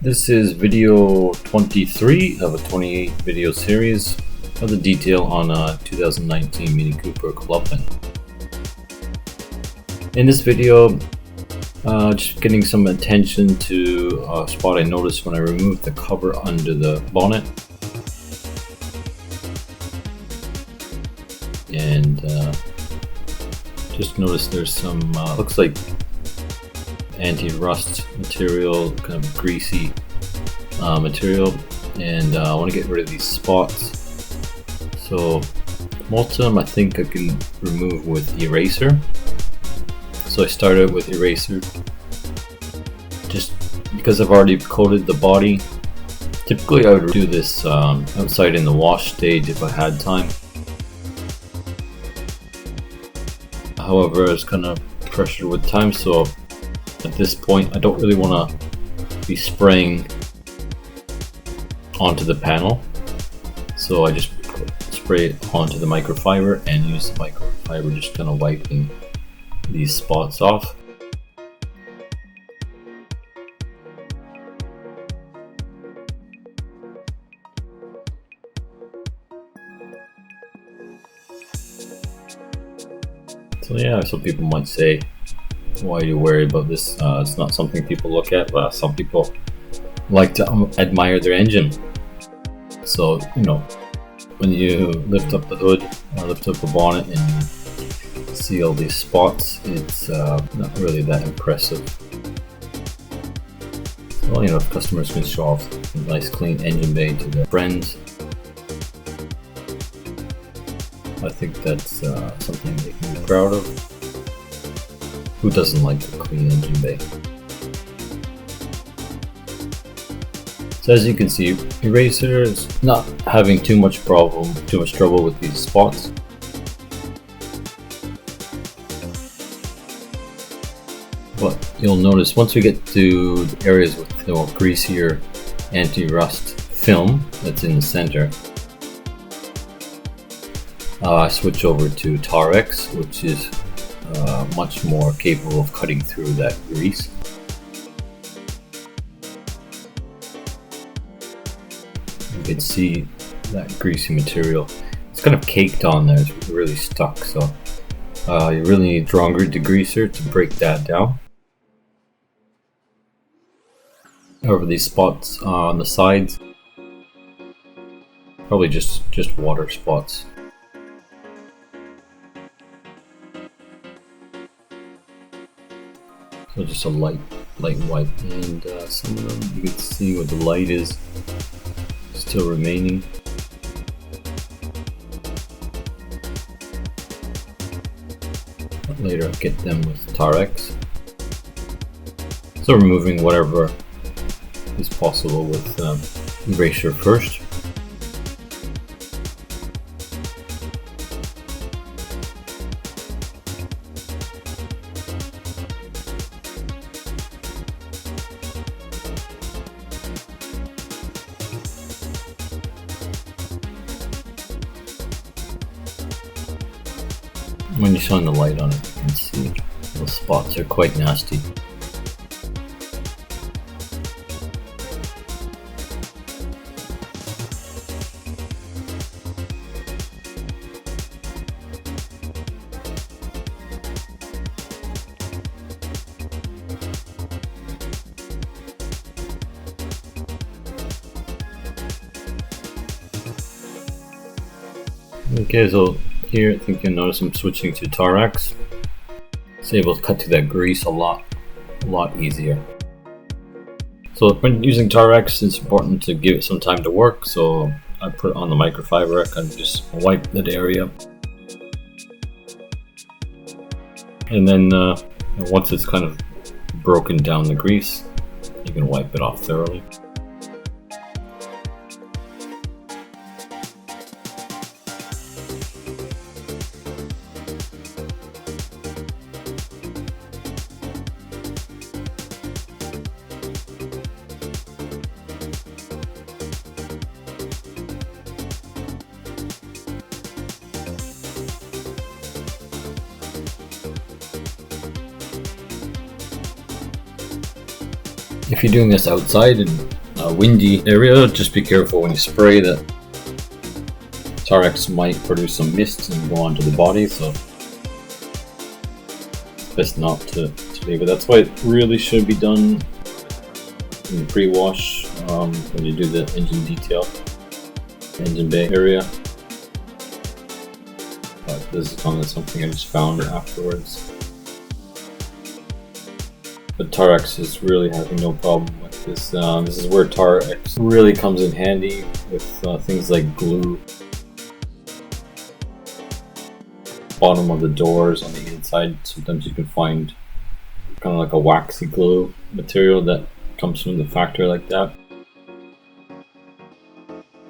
This is video 23 of a 28 video series of the detail on a 2019 Mini Cooper Clubman. In this video, just getting some attention to a spot I noticed when I removed the cover under the bonnet. And just noticed there's some, looks like anti-rust material, kind of greasy material, and I want to get rid of these spots. So most of them I think I can remove with eraser. So I started with eraser just because I've already coated the body. Typically I would do this outside in the wash stage if I had time. However, I was kind of pressured with time, so at this point I don't really want to be spraying onto the panel, so I just spray it onto the microfiber and use the microfiber just kind of wiping these spots off. So yeah, some people might say, why do you worry about this? It's not something people look at, but some people like to admire their engine. So, you know, when you lift up the hood or lift up the bonnet and you see all these spots, it's not really that impressive. Well, you know, if customers can show off a nice clean engine bay to their friends, I think that's something they can be proud of. Who doesn't like a clean engine bay? So as you can see, eraser is not having too much trouble with these spots. But you'll notice once we get to the areas with the more greasier anti-rust film that's in the center, I switch over to TarX, which is much more capable of cutting through that grease. You can see that greasy material. It's kind of caked on there, it's really stuck, so you really need a stronger degreaser to break that down. However, these spots on the sides, probably just water spots. So just a light wipe, and some of them you can see where the light is still remaining. But later I'll get them with TarX. So removing whatever is possible with eraser first. When you shine the light on it, you can see those spots are quite nasty. Okay, so here I think you'll notice I'm switching to TarX. It's able to cut through that grease a lot easier. So when using TarX, it's important to give it some time to work, so I put it on the microfiber. I kind of just wipe that area, and then once it's kind of broken down the grease, you can wipe it off thoroughly. If you're doing this outside and windy area, just be careful when you spray that TarX might produce some mist and go onto the body, so it's best not to leave it. That's why it really should be done in the pre-wash when you do the engine detail, engine bay area. But this is kind of something I just found afterwards. But TarX is really having no problem with this. This is where TarX really comes in handy with things like glue. Bottom of the doors on the inside, sometimes you can find kind of like a waxy glue material that comes from the factory like that.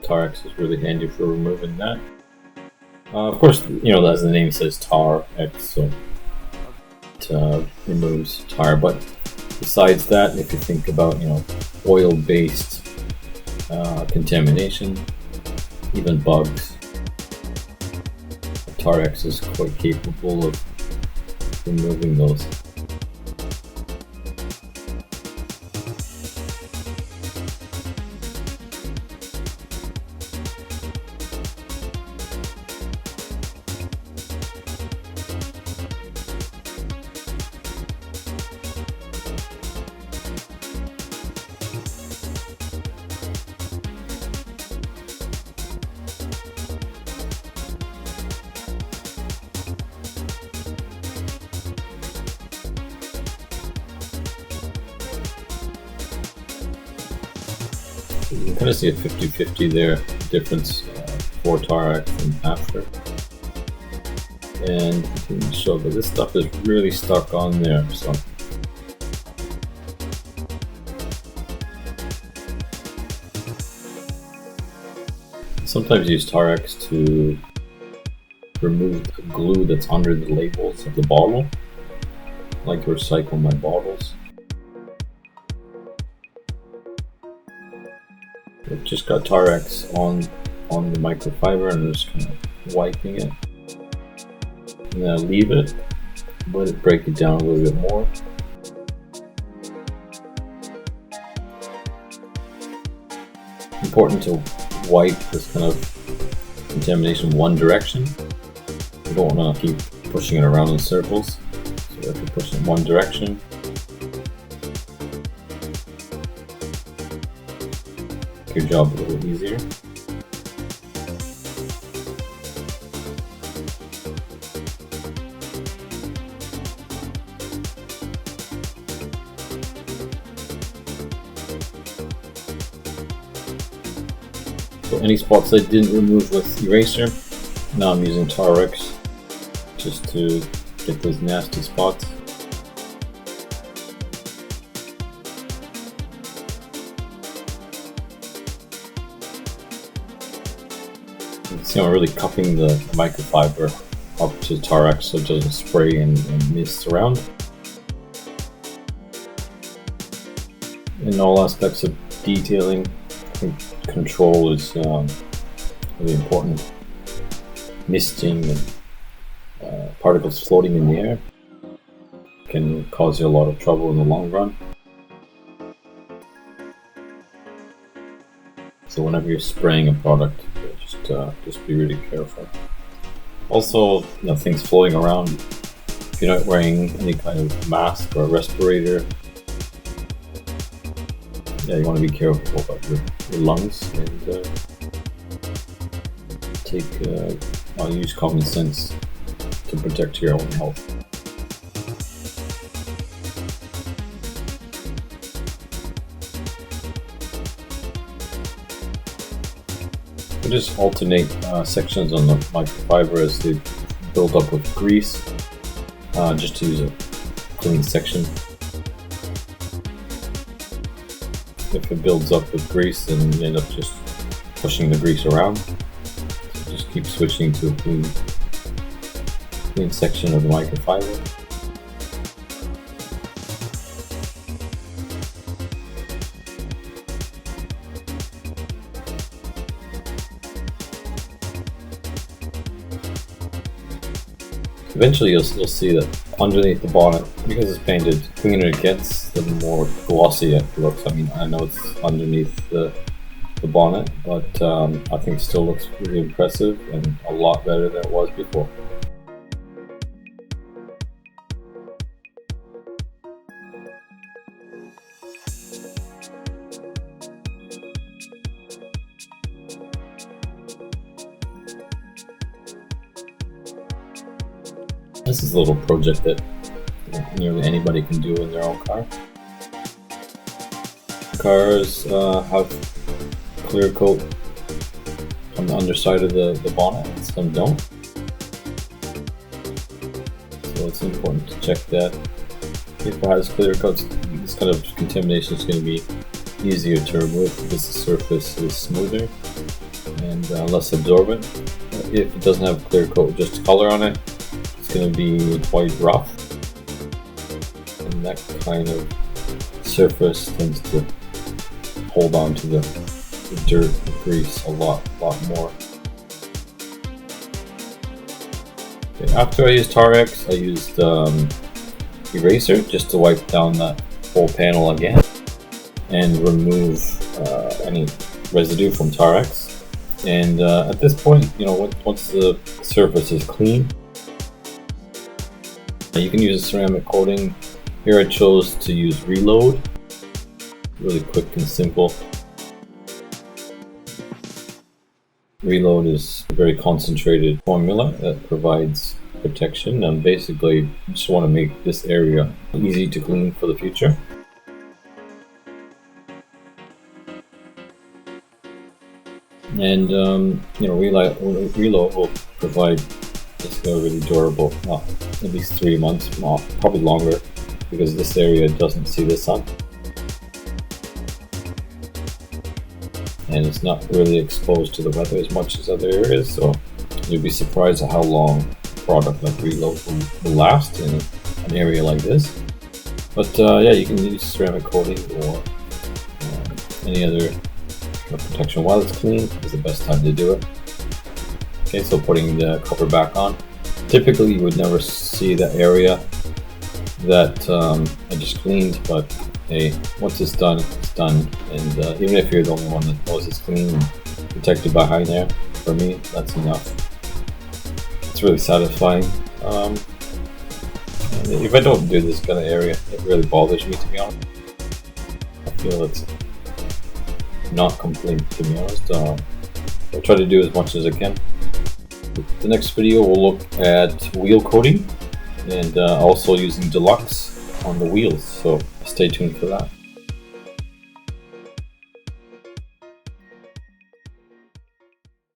TarX is really handy for removing that. Of course, you know, as the name says, TarX, so it removes tar. But besides that, if you think about, you know, oil-based contamination, even bugs, TarX is quite capable of removing those. You can kind of see a 50-50 there, difference for TarX and after. And I can show that this stuff is really stuck on there. So sometimes use TarX to remove the glue that's under the labels of the bottle. I like to recycle my bottles. I've just got TarX on the microfiber and I'm just kind of wiping it. And then I leave it, let it break it down a little bit more. Important to wipe this kind of contamination one direction. You don't want to keep pushing it around in circles. So you have to push it in one direction. Your job a little easier. So any spots I didn't remove with eraser, now I'm using TarX just to get those nasty spots. See, I'm really cupping the microfiber up to TarX so it doesn't spray and mist around. In all aspects of detailing, I think control is really important. Misting and particles floating in the air can cause you a lot of trouble in the long run. So whenever you're spraying a product, just be really careful. Also, you know, things floating around. If you're not wearing any kind of mask or respirator, yeah, you want to be careful about your lungs and use common sense to protect your own health. Just alternate sections on the microfiber as they build up with grease, just to use a clean section. If it builds up with grease, then you end up just pushing the grease around. So just keep switching to a clean section of the microfiber. Eventually you'll see that underneath the bonnet, because it's painted, the cleaner it gets, the more glossy it looks. I mean, I know it's underneath the bonnet, but I think it still looks really impressive and a lot better than it was before. This is a little project that nearly anybody can do in their own car. Cars have clear coat on the underside of the bonnet, and some don't. So it's important to check that. If it has clear coats, this kind of contamination is going to be easier to remove because the surface is smoother and less absorbent. If it doesn't have a clear coat, just color on it, it's going to be quite rough. And that kind of surface tends to hold on to the dirt and grease a lot more. Okay, after I used TarX, I used Eraser just to wipe down that whole panel again and remove any residue from TarX. And at this point, once the surface is clean, you can use a ceramic coating. Here I chose to use Reload. Really quick and simple. Reload is a very concentrated formula that provides protection, and basically you just want to make this area easy to clean for the future. And Reload will provide this really durable, at least 3 months, probably longer, because this area doesn't see the sun. And it's not really exposed to the weather as much as other areas, so you'll be surprised at how long a product like Reload will last in an area like this. But yeah, you can use ceramic coating or any other protection while it's clean is the best time to do it. Okay, so putting the cover back on. Typically you would never see the area that I just cleaned, but hey, once it's done, it's done. And even if you're the only one that knows it's clean and protected behind there, for me, that's enough. It's really satisfying. And if I don't do this kind of area, it really bothers me, to be honest. I feel it's not complete, to be honest. I'll try to do as much as I can. The next video will look at wheel coating and also using Deluxe on the wheels, so stay tuned for that.